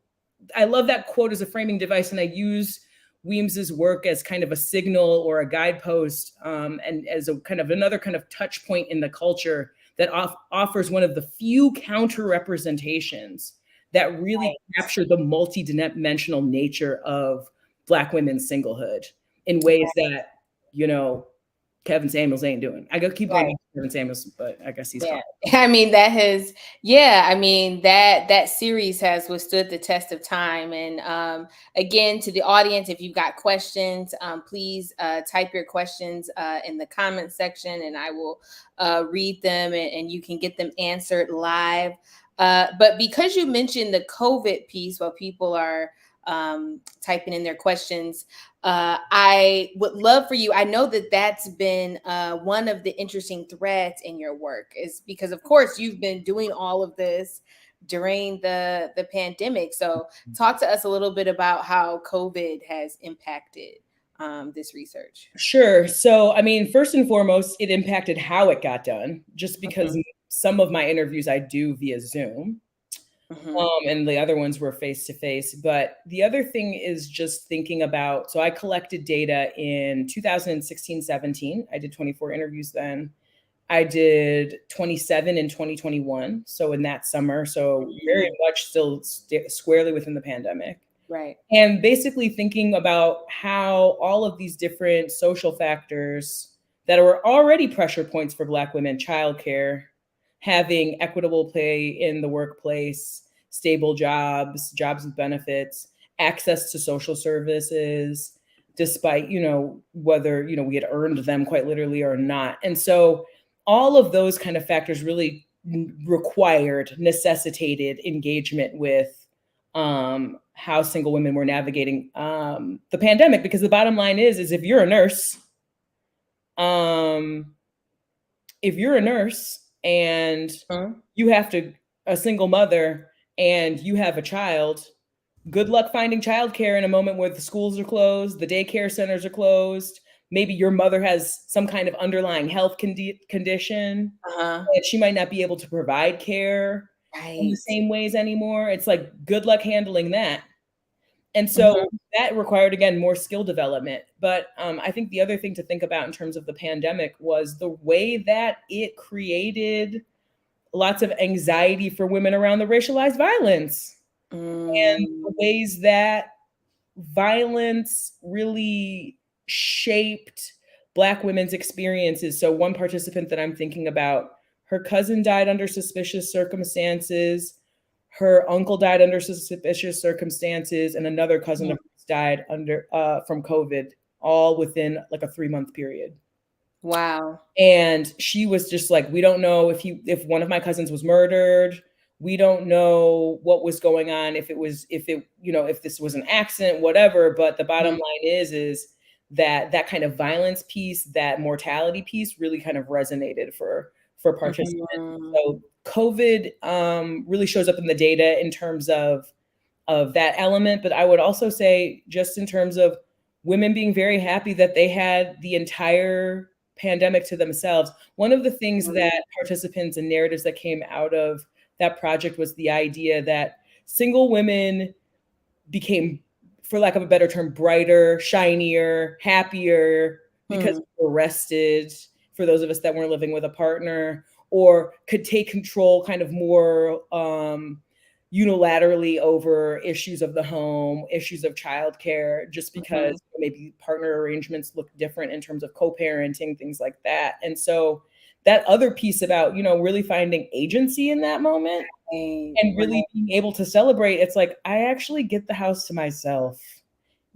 I love that quote as a framing device, and I use Weems's work as kind of a signal or a guidepost, and as a kind of another kind of touch point in the culture that offers one of the few counter representations that really capture the multidimensional nature of Black women's singlehood in ways that, Kevin Samuels ain't doing. I keep going to Kevin Samuels, but I guess he's gone. I mean, that series has withstood the test of time. And again, to the audience, if you've got questions, please type your questions in the comment section, and I will read them, and you can get them answered live. But because you mentioned the COVID piece, while people are typing in their questions. I would love for you. I know that that's been one of the interesting threads in your work, is because, of course, you've been doing all of this during the pandemic. So talk to us a little bit about how COVID has impacted this research. Sure. So, I mean, first and foremost, it impacted how it got done, just because some of my interviews I do via Zoom. And the other ones were face to face. But the other thing is just thinking about, so I collected data in 2016-17. I did 24 interviews then. I did 27 in 2021. So in that summer, so very much still squarely within the pandemic. Right. And basically thinking about how all of these different social factors that were already pressure points for Black women, childcare, having equitable pay in the workplace, stable jobs with benefits, access to social services, despite, whether, we had earned them quite literally or not. And so all of those kind of factors really necessitated engagement with how single women were navigating the pandemic, because the bottom line is if you're a nurse, and you have a single mother and you have a child, good luck finding childcare in a moment where the schools are closed, the daycare centers are closed. Maybe your mother has some kind of underlying health condition, and she might not be able to provide care in the same ways anymore. It's like, good luck handling that. And so that required, again, more skill development. But I think the other thing to think about in terms of the pandemic was the way that it created lots of anxiety for women around the racialized violence, and the ways that violence really shaped Black women's experiences. So one participant that I'm thinking about, her cousin died under suspicious circumstances, her uncle died under suspicious circumstances, and another cousin of hers died from COVID, all within like a 3-month period. Wow. And she was just like, we don't know if one of my cousins was murdered. We don't know what was going on, if this was an accident, whatever. But the bottom line is that kind of violence piece, that mortality piece really kind of resonated for participants. So COVID really shows up in the data in terms of that element. But I would also say, just in terms of women being very happy that they had the entire pandemic to themselves. One of the things that participants and narratives that came out of that project was the idea that single women became, for lack of a better term, brighter, shinier, happier because we were rested, for those of us that weren't living with a partner, or could take control kind of more unilaterally over issues of the home, issues of childcare, just because maybe partner arrangements look different in terms of co-parenting, things like that. And so that other piece about, really finding agency in that moment and really being able to celebrate, it's like, I actually get the house to myself.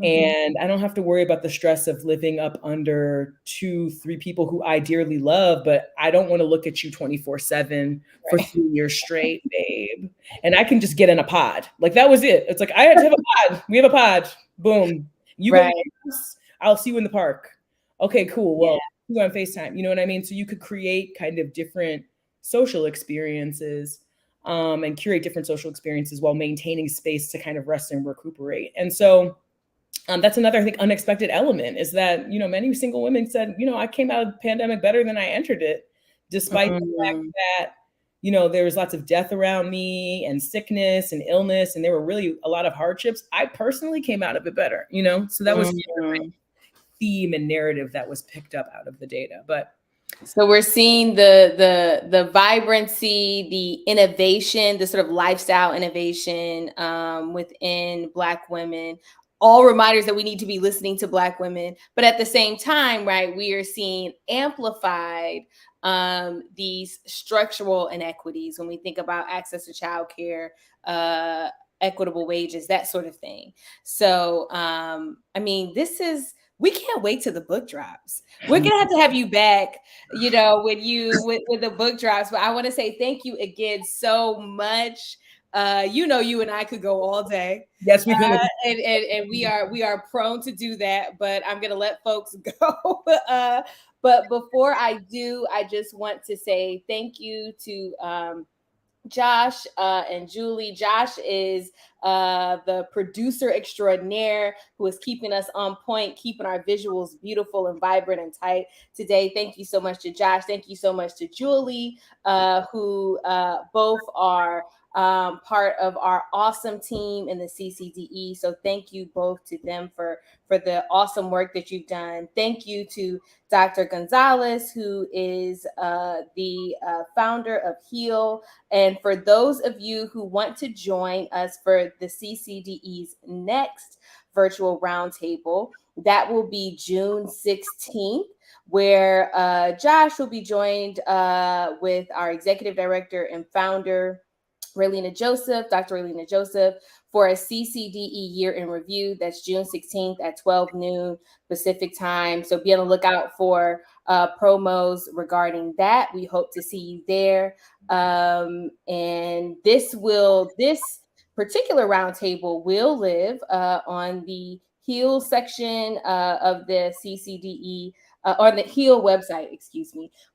And I don't have to worry about the stress of living up under 2-3 people who I dearly love, but I don't want to look at you 24/7 for 3 years straight, babe. And I can just get in a pod. Like, that was it. It's like, I had to have a pod. We have a pod. Boom. You go, I'll see you in the park. Okay, cool. Well, you go on FaceTime. You know what I mean? So you could create kind of different social experiences and curate different social experiences while maintaining space to kind of rest and recuperate. And so that's another, I think, unexpected element, is that, many single women said, I came out of the pandemic better than I entered it, despite the fact that, there was lots of death around me and sickness and illness, and there were really a lot of hardships. I personally came out of it better, so that was the theme and narrative that was picked up out of the data. But so we're seeing the vibrancy, the innovation, the sort of lifestyle innovation within Black women, all reminders that we need to be listening to Black women. But at the same time, right, we are seeing amplified these structural inequities when we think about access to childcare, equitable wages, that sort of thing. So, we can't wait till the book drops. We're gonna have you back, when the book drops. But I want to say thank you again so much You and I could go all day. Yes, we could. And we are prone to do that, but I'm gonna let folks go. But before I do, I just want to say thank you to Josh and Julie. Josh is the producer extraordinaire who is keeping us on point, keeping our visuals beautiful and vibrant and tight today. Thank you so much to Josh. Thank you so much to Julie, who both are part of our awesome team in the CCDE. So thank you both to them for the awesome work that you've done. Thank you to Dr. Gonzalez, who is the founder of HEAL. And for those of you who want to join us for the CCDE's next virtual roundtable, that will be June 16th, where Josh will be joined with our executive director and founder, Dr. Raylena Joseph, for a CCDE year in review. That's June 16th at 12 noon Pacific time. So be on the lookout for promos regarding that. We hope to see you there. And this particular roundtable will live on the HEAL section of the CCDE, on the HEAL website,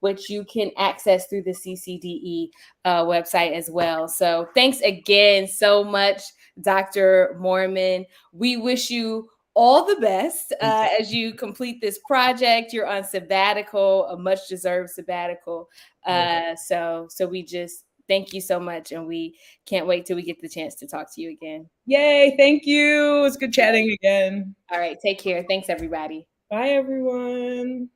which you can access through the CCDE website as well. So thanks again so much, Dr. Moorman. We wish you all the best as you complete this project. You're on sabbatical, a much deserved sabbatical. So we just thank you so much, and we can't wait till we get the chance to talk to you again. Yay, thank you. It's good chatting again. All right, take care. Thanks, everybody. Bye, everyone.